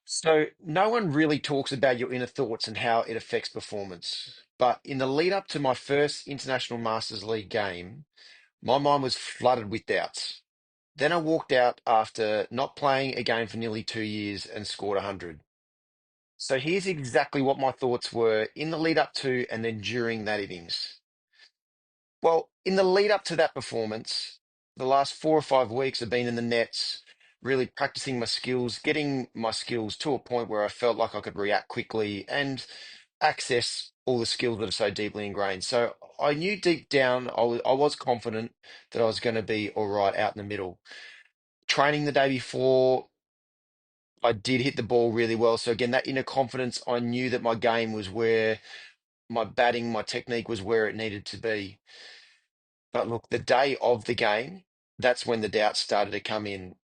So, no one really talks about your inner thoughts and how it affects performance. But in the lead up to my first International Masters League game, my mind was flooded with doubts. Then I walked out after not playing a game for nearly 2 years and scored 100. So, here's exactly what my thoughts were in the lead up to and then during that innings. Well, in the lead up to that performance, the last 4 or 5 weeks have been in the nets, really practicing my skills, getting my skills to a point where I felt like I could react quickly and access all the skills that are so deeply ingrained. So I knew deep down I was confident that I was going to be all right out in the middle. Training the day before, I did hit the ball really well. So again, that inner confidence, I knew that my game was where my batting, my technique was where it needed to be. But look, the day of the game, that's when the doubts started to come in.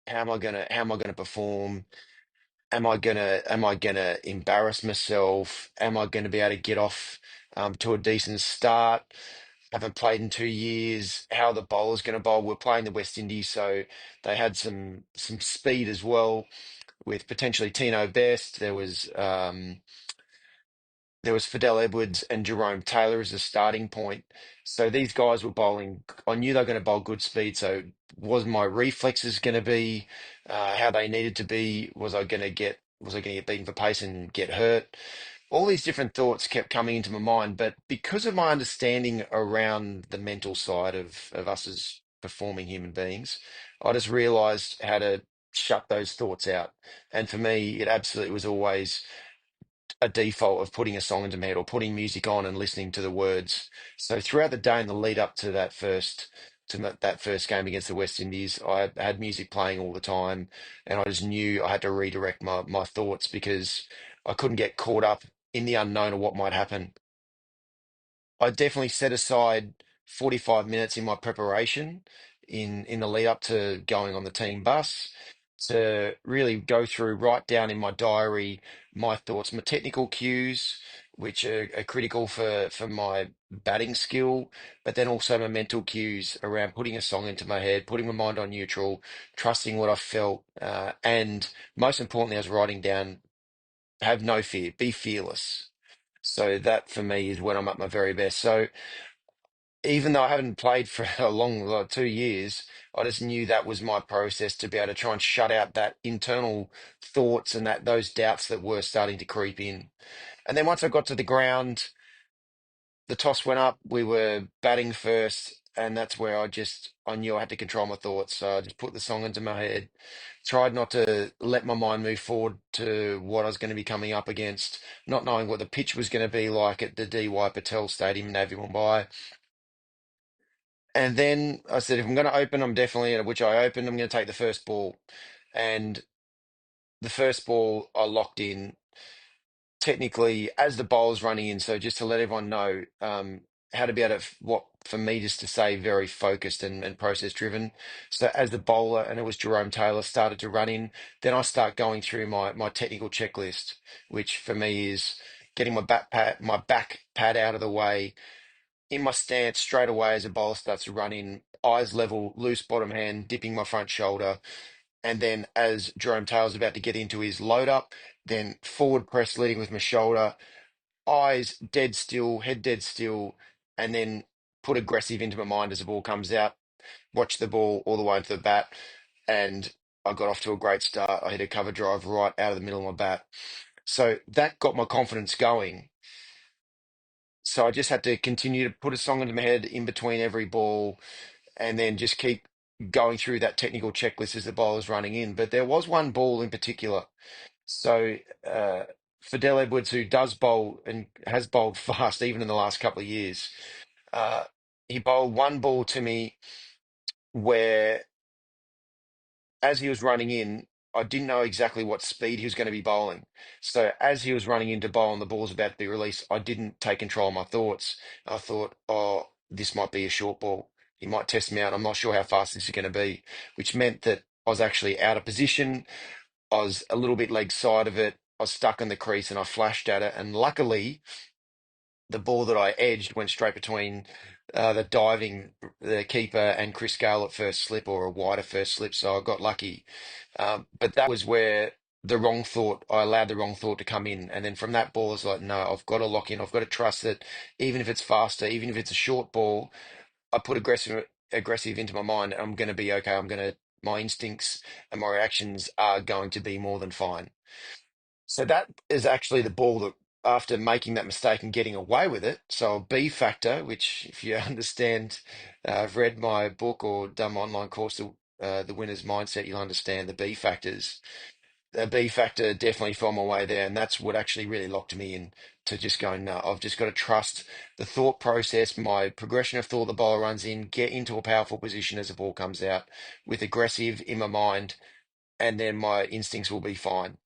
How am I gonna perform? Am I gonna embarrass myself? Am I gonna be able to get off to a decent start? Haven't played in 2 years. How are the bowlers gonna bowl? We're playing the West Indies, so they had some speed as well with potentially Tino Best. There was Fidel Edwards and Jerome Taylor as a starting point. So these guys were bowling. I knew they were going to bowl good speed. So was my reflexes going to be how they needed to be? Was I going to get beaten for pace and get hurt? All these different thoughts kept coming into my mind. But because of my understanding around the mental side of us as performing human beings, I just realized how to shut those thoughts out. And for me, it absolutely was always a default of putting a song into my head or putting music on and listening to the words. So throughout the day and the lead up to that first game against the West Indies, I had music playing all the time, and I just knew I had to redirect my thoughts because I couldn't get caught up in the unknown of what might happen. I definitely set aside 45 minutes in my preparation in the lead up to going on the team bus to really go through, write down in my diary my thoughts, my technical cues, which are critical for my batting skill, but then also my mental cues around putting a song into my head, putting my mind on neutral, trusting what I felt, and most importantly, I was writing down, have no fear, be fearless. So that for me is when I'm at my very best. So even though I haven't played for a long, like 2 years, I just knew that was my process to be able to try and shut out that internal thoughts and that those doubts that were starting to creep in. And then once I got to the ground, the toss went up. We were batting first, and that's where I knew I had to control my thoughts. So I just put the song into my head, tried not to let my mind move forward to what I was going to be coming up against, not knowing what the pitch was going to be like at the D.Y. Patel Stadium in Navi Mumbai. And then I said, if I'm going to open, which I opened, I'm going to take the first ball. And the first ball I locked in technically as the bowler's running in. So just to let everyone know how to be able to, what for me, just to say very focused and process driven. So as the bowler, and it was Jerome Taylor, started to run in, then I start going through my technical checklist, which for me is getting my back pad out of the way in my stance straight away as a bowler starts to run in, eyes level, loose bottom hand, dipping my front shoulder. And then as Jerome Taylor's about to get into his load up, then forward press leading with my shoulder, eyes dead still, head dead still, and then put aggressive into my mind as the ball comes out, watch the ball all the way into the bat. And I got off to a great start. I hit a cover drive right out of the middle of my bat. So that got my confidence going. So I just had to continue to put a song into my head in between every ball and then just keep going through that technical checklist as the bowler's running in. But there was one ball in particular. So Fidel Edwards, who does bowl and has bowled fast even in the last couple of years, uh, he bowled one ball to me where, as he was running in, I didn't know exactly what speed he was going to be bowling. So as he was running into bowl and the ball's about to be released, I didn't take control of my thoughts. I thought, oh, this might be a short ball. He might test me out. I'm not sure how fast this is going to be, which meant that I was actually out of position. I was a little bit leg side of it. I was stuck in the crease and I flashed at it. And luckily, the ball that I edged went straight between the keeper and Chris Gale at first slip or a wider first slip. So I got lucky. But that was where the wrong thought. I allowed the wrong thought to come in, and then from that ball, it's like, no, I've got to lock in. I've got to trust that even if it's faster, even if it's a short ball, I put aggressive into my mind. I'm going to be okay. My instincts and my reactions are going to be more than fine. So that is actually the ball that, after making that mistake and getting away with it, so a B factor, which if you understand, I've read my book or done my online course, the winner's mindset, you'll understand the B factors. The B factor definitely found my way there, and that's what actually really locked me in to just going, no, I've just got to trust the thought process, my progression of thought the ball runs in, get into a powerful position as the ball comes out with aggressive in my mind, and then my instincts will be fine.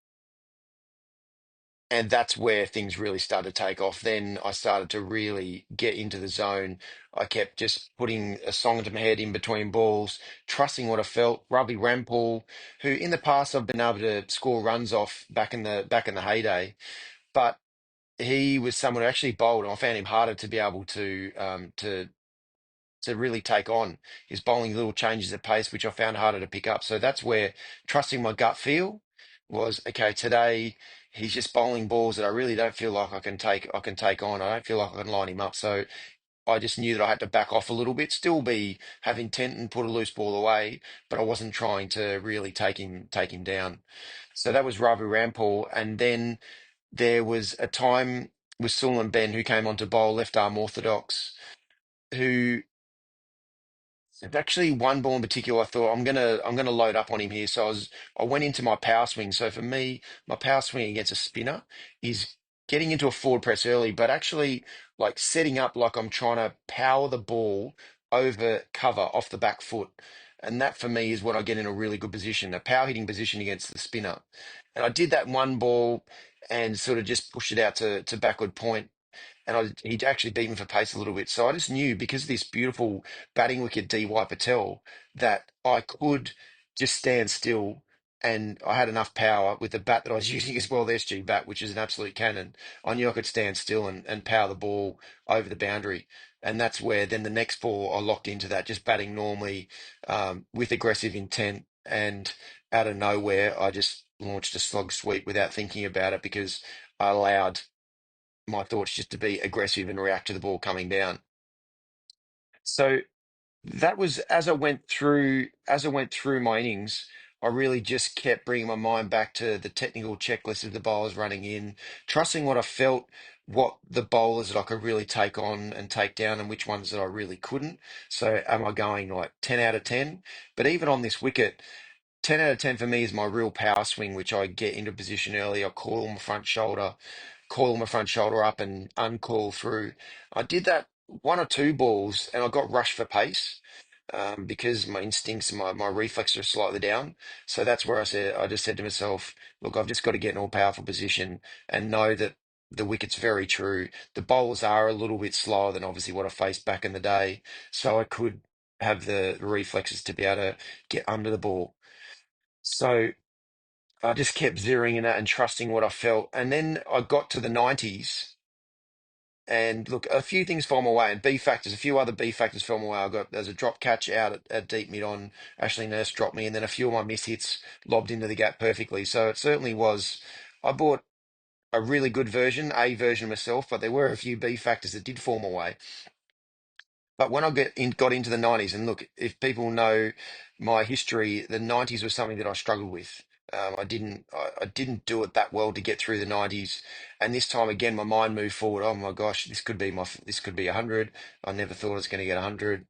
And that's where things really started to take off. Then I started to really get into the zone. I kept just putting a song into my head in between balls, trusting what I felt. Robbie Rampal, who in the past I've been able to score runs off back in the heyday, but he was someone who actually bowled, and I found him harder to be able to really take on. His bowling little changes of pace, which I found harder to pick up. So that's where trusting my gut feel was okay. Today he's just bowling balls that I really don't feel like I can take on. I don't feel like I can line him up. So I just knew that I had to back off a little bit, still be have intent and put a loose ball away, but I wasn't trying to really take him down. So that was Ravi Rampal, and then there was a time with Sullivan Ben who came on to bowl left arm orthodox, who there's actually one ball in particular I thought I'm gonna load up on him here. So I went into my power swing. So for me, my power swing against a spinner is getting into a forward press early, but actually like setting up like I'm trying to power the ball over cover off the back foot. And that for me is when I get in a really good position, a power hitting position against the spinner. And I did that one ball and sort of just pushed it out to backward point, and he actually beat me for pace a little bit. So I just knew because of this beautiful batting wicket D.Y. Patel that I could just stand still, and I had enough power with the bat that I was using as well, the SG bat, which is an absolute cannon. I knew I could stand still and power the ball over the boundary. And that's where then the next ball I locked into that, just batting normally with aggressive intent. And out of nowhere, I just launched a slog sweep without thinking about it because I allowed my thoughts just to be aggressive and react to the ball coming down. So that was as I went through my innings, I really just kept bringing my mind back to the technical checklist of the bowlers running in, trusting what I felt, what the bowlers that I could really take on and take down, and which ones that I really couldn't. So am I going like 10 out of 10? But even on this wicket, 10 out of 10 for me is my real power swing, which I get into position early. I coil my front shoulder up and uncoil through. I did that one or two balls and I got rushed for pace because my instincts and my reflexes are slightly down. So that's where I just said to myself, look, I've just got to get in all powerful position and know that the wicket's very true. The bowlers are a little bit slower than obviously what I faced back in the day. So I could have the reflexes to be able to get under the ball. So I just kept zeroing in that and trusting what I felt. And then I got to the 90s. And look, a few things fell my way, and a few other B factors fell my way. There's a drop catch out at deep mid on Ashley Nurse dropped me, and then a few of my miss hits lobbed into the gap perfectly. So it certainly was. I bought a really good version of myself, but there were a few B factors that did fall my way. But when got into the 90s, and look, if people know my history, the 90s was something that I struggled with. I didn't do it that well to get through the 90s. And this time again, my mind moved forward. Oh my gosh, this could be 100. I never thought I was going to get 100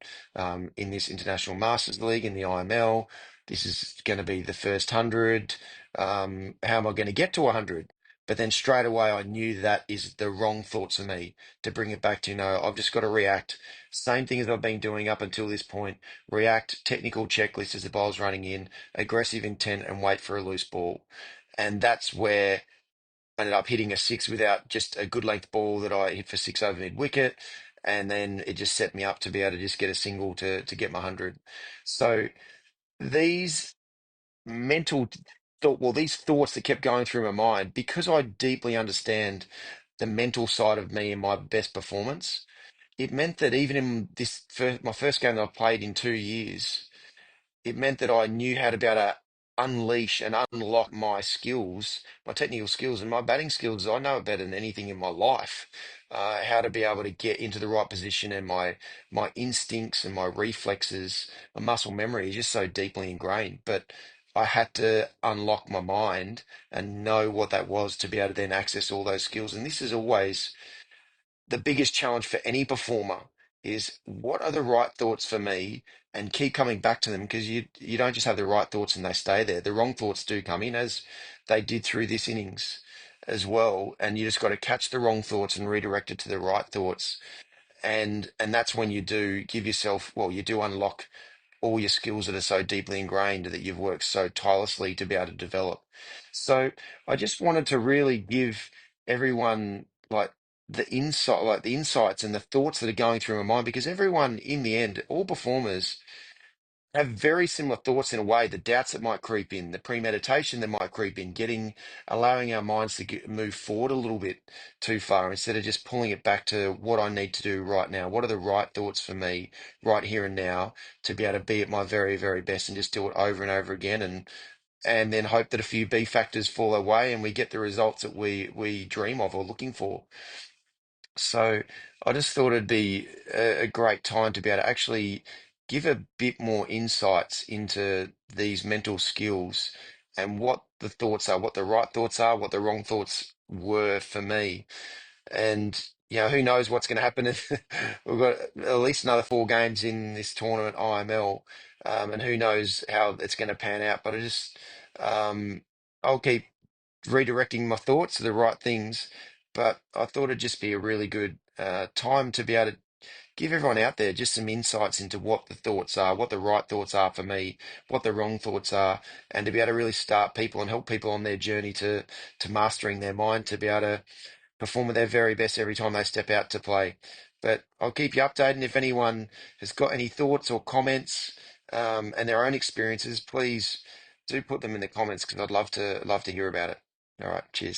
in this International Masters League in the IML. This is going to be the first 100. How am I going to get to 100? But then straight away, I knew that is the wrong thoughts for me to bring it back to, I've just got to react. Same thing as I've been doing up until this point. React, technical checklist as the ball's running in, aggressive intent, and wait for a loose ball. And that's where I ended up hitting a six without just a good length ball that I hit for six over mid wicket. And then it just set me up to be able to just get a single to get my 100. So these mental these thoughts that kept going through my mind, because I deeply understand the mental side of me and my best performance, it meant that even in my first game that I played in 2 years, it meant that I knew how to be able to unleash and unlock my skills, my technical skills and my batting skills. I know it better than anything in my life. How to be able to get into the right position, and my instincts and my reflexes, my muscle memory is just so deeply ingrained. But I had to unlock my mind and know what that was to be able to then access all those skills. And this is always the biggest challenge for any performer, is what are the right thoughts for me, and keep coming back to them, because you don't just have the right thoughts and they stay there. The wrong thoughts do come in, as they did through this innings as well, and you just got to catch the wrong thoughts and redirect it to the right thoughts. And that's when you do give yourself, well, you do unlock all your skills that are so deeply ingrained that you've worked so tirelessly to be able to develop. So I just wanted to really give everyone like the insights and the thoughts that are going through my mind, because everyone in the end, all performers have very similar thoughts in a way. The doubts that might creep in, the premeditation that might creep in, allowing our minds to move forward a little bit too far, instead of just pulling it back to what I need to do right now. What are the right thoughts for me right here and now to be able to be at my very, very best, and just do it over and over again, and then hope that a few B factors fall away and we get the results that we dream of or looking for. So I just thought it'd be a great time to be able to actually give a bit more insights into these mental skills, and what the thoughts are, what the right thoughts are, what the wrong thoughts were for me. And who knows what's going to happen? We've got at least another 4 games in this tournament, IML, and who knows how it's going to pan out. But um, I'll keep redirecting my thoughts to the right things. But I thought it'd just be a really good time to be able to give everyone out there just some insights into what the thoughts are, what the right thoughts are for me, what the wrong thoughts are, and to be able to really start people and help people on their journey to mastering their mind, to be able to perform at their very best every time they step out to play. But I'll keep you updated. If anyone has got any thoughts or comments, and their own experiences, please do put them in the comments, because I'd love to hear about it. All right, cheers.